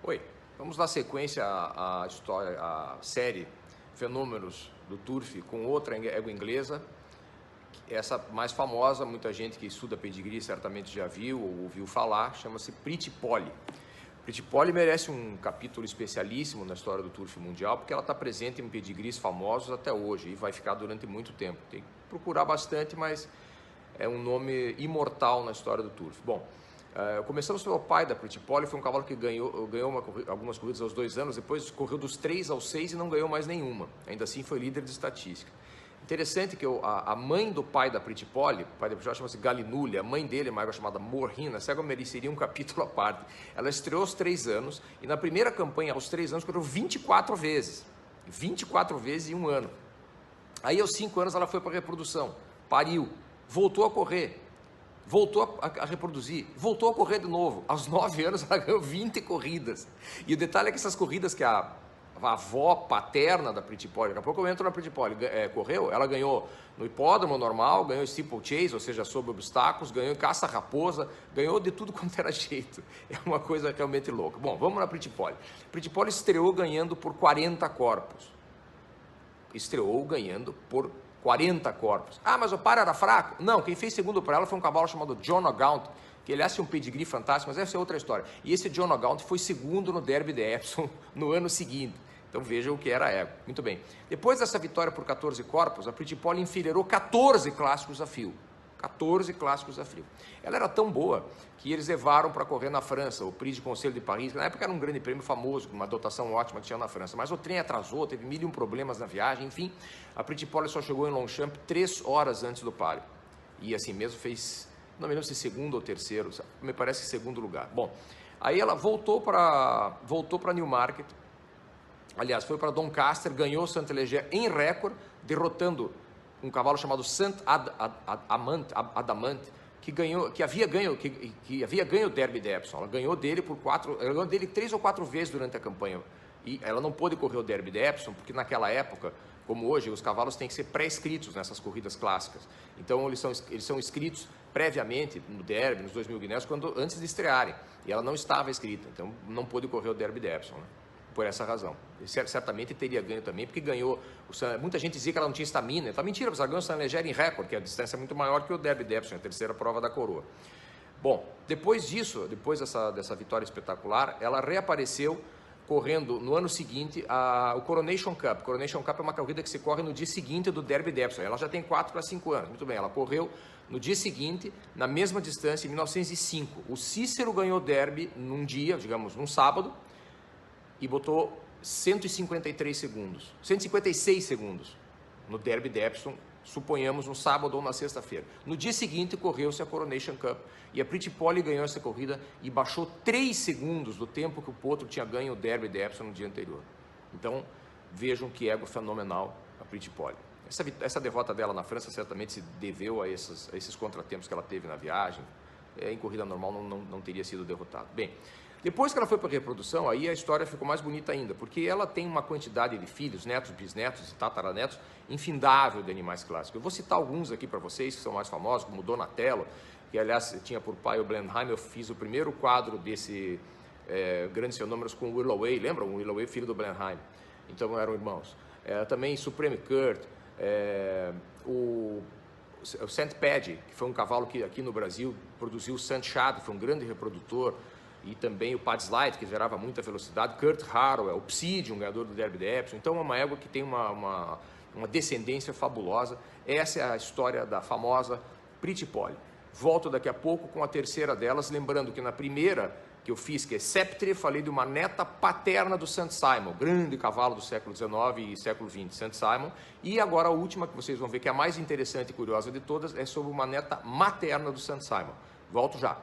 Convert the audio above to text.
Oi, vamos dar sequência à história, à série Fenômenos do Turf com outra égua inglesa. Essa mais famosa, muita gente que estuda pedigree certamente já viu ou ouviu falar, chama-se Pretty Polly. Pretty Polly merece um capítulo especialíssimo na história do turf mundial, porque ela está presente em pedigrees famosos até hoje e vai ficar durante muito tempo. Tem que procurar bastante, mas é um nome imortal na história do turf. Bom, começamos pelo pai da Pretty Polly, foi um cavalo que ganhou algumas corridas aos 2 anos, depois correu dos 3 aos 6 e não ganhou mais nenhuma. Ainda assim foi líder de estatística. Interessante que a mãe do pai da Pretty Polly, o pai da Pretty Polly chama-se Galinulli, a mãe dele é uma égua chamada Morrina, essa égua mereceria um capítulo à parte. Ela estreou aos 3 anos e na primeira campanha, aos 3 anos, correu 24 vezes. 24 vezes em um ano. Aí aos 5 anos ela foi para a reprodução, pariu, voltou a correr, voltou a reproduzir, voltou a correr de novo. Aos 9 anos ela ganhou 20 corridas. E o detalhe é que essas corridas que a avó paterna da Pretty Polly, daqui a pouco eu entro na Pretty Polly, correu, ela ganhou no hipódromo normal, ganhou steeplechase, ou seja, sob obstáculos, ganhou em caça-raposa, ganhou de tudo quanto era jeito. É uma coisa realmente louca. Bom, vamos na Pretty Polly. Pretty Polly estreou ganhando por 40 corpos. Estreou ganhando por 40 corpos. Ah, mas o par era fraco? Não, quem fez segundo para ela foi um cavalo chamado John O'Gaunt, que aliás tinha um pedigree fantástico, mas essa é outra história. E esse John O'Gaunt foi segundo no Derby de Epsom no ano seguinte. Então vejam o que era a égua. Muito bem. Depois dessa vitória por 14 corpos, a Pretty Polly enfileirou 14 clássicos a fio. 14 clássicos a fio. Ela era tão boa que eles levaram para correr na França, o Prix de Conselho de Paris, que na época era um grande prêmio famoso, uma dotação ótima que tinha na França, mas o trem atrasou, teve 1001 problemas na viagem, enfim, a Pretty Polly só chegou em Longchamp 3 horas antes do páreo. E assim mesmo fez, não me lembro se segundo ou terceiro, me parece que segundo lugar. Bom, aí ela voltou para Newmarket, aliás, foi para Doncaster, ganhou Saint-Léger em recorde, derrotando um cavalo chamado Saint Adamant, que havia ganho o Derby de Epsom. Ela ganhou dele ela ganhou dele 3 ou 4 vezes durante a campanha. E ela não pôde correr o Derby de Epsom, porque naquela época, como hoje, os cavalos têm que ser pré-inscritos nessas corridas clássicas. Então eles são inscritos previamente no Derby, nos 2000 guinéus, antes de estrearem. E ela não estava inscrita, então não pôde correr o Derby de Epsom, né? Por essa razão. E certamente teria ganho também, porque ganhou. Muita gente dizia que ela não tinha estamina. Então, mentira, ela ganhou o Saint-Léger em recorde, que a distância é muito maior que o Derby de Epsom, a terceira prova da coroa. Bom, depois disso, depois dessa vitória espetacular, ela reapareceu correndo no ano seguinte o Coronation Cup. O Coronation Cup é uma corrida que se corre no dia seguinte do Derby de Epsom. Ela já tem 4 para 5 anos. Muito bem, ela correu no dia seguinte, na mesma distância, em 1905. O Cícero ganhou o Derby num dia, digamos, num sábado, e botou 156 segundos no Derby de Epsom, suponhamos no sábado ou na sexta-feira. No dia seguinte correu-se a Coronation Cup e a Pretty Polly ganhou essa corrida e baixou 3 segundos do tempo que o potro tinha ganho o Derby de Epsom no dia anterior. Então vejam que égua fenomenal a Pretty Polly. Essa derrota dela na França certamente se deveu a esses contratempos que ela teve na viagem. Em corrida normal não teria sido derrotada. Bem, depois que ela foi para a reprodução, aí a história ficou mais bonita ainda, porque ela tem uma quantidade de filhos, netos, bisnetos e tataranetos infindável de animais clássicos. Eu vou citar alguns aqui para vocês, que são mais famosos, como Donatello, que aliás tinha por pai o Blenheim. Eu fiz o primeiro quadro desse Grandes Fenômenos com o Willoway, lembram? O Willoway, filho do Blenheim. Então eram irmãos. Também Supreme Court, o Saint Paddy, que foi um cavalo que aqui no Brasil produziu o Saint Chad, que foi um grande reprodutor, e também o Padslide, que gerava muita velocidade, Kurt Harrowell, o Obsidian, ganhador do Derby de Epsom. Então é uma égua que tem uma descendência fabulosa. Essa é a história da famosa Pretty Polly. Volto daqui a pouco com a terceira delas, lembrando que na primeira que eu fiz, que é Sceptre, falei de uma neta paterna do St. Simon, grande cavalo do século XIX e século XX, St. Simon. E agora a última, que vocês vão ver que é a mais interessante e curiosa de todas, é sobre uma neta materna do St. Simon. Volto já.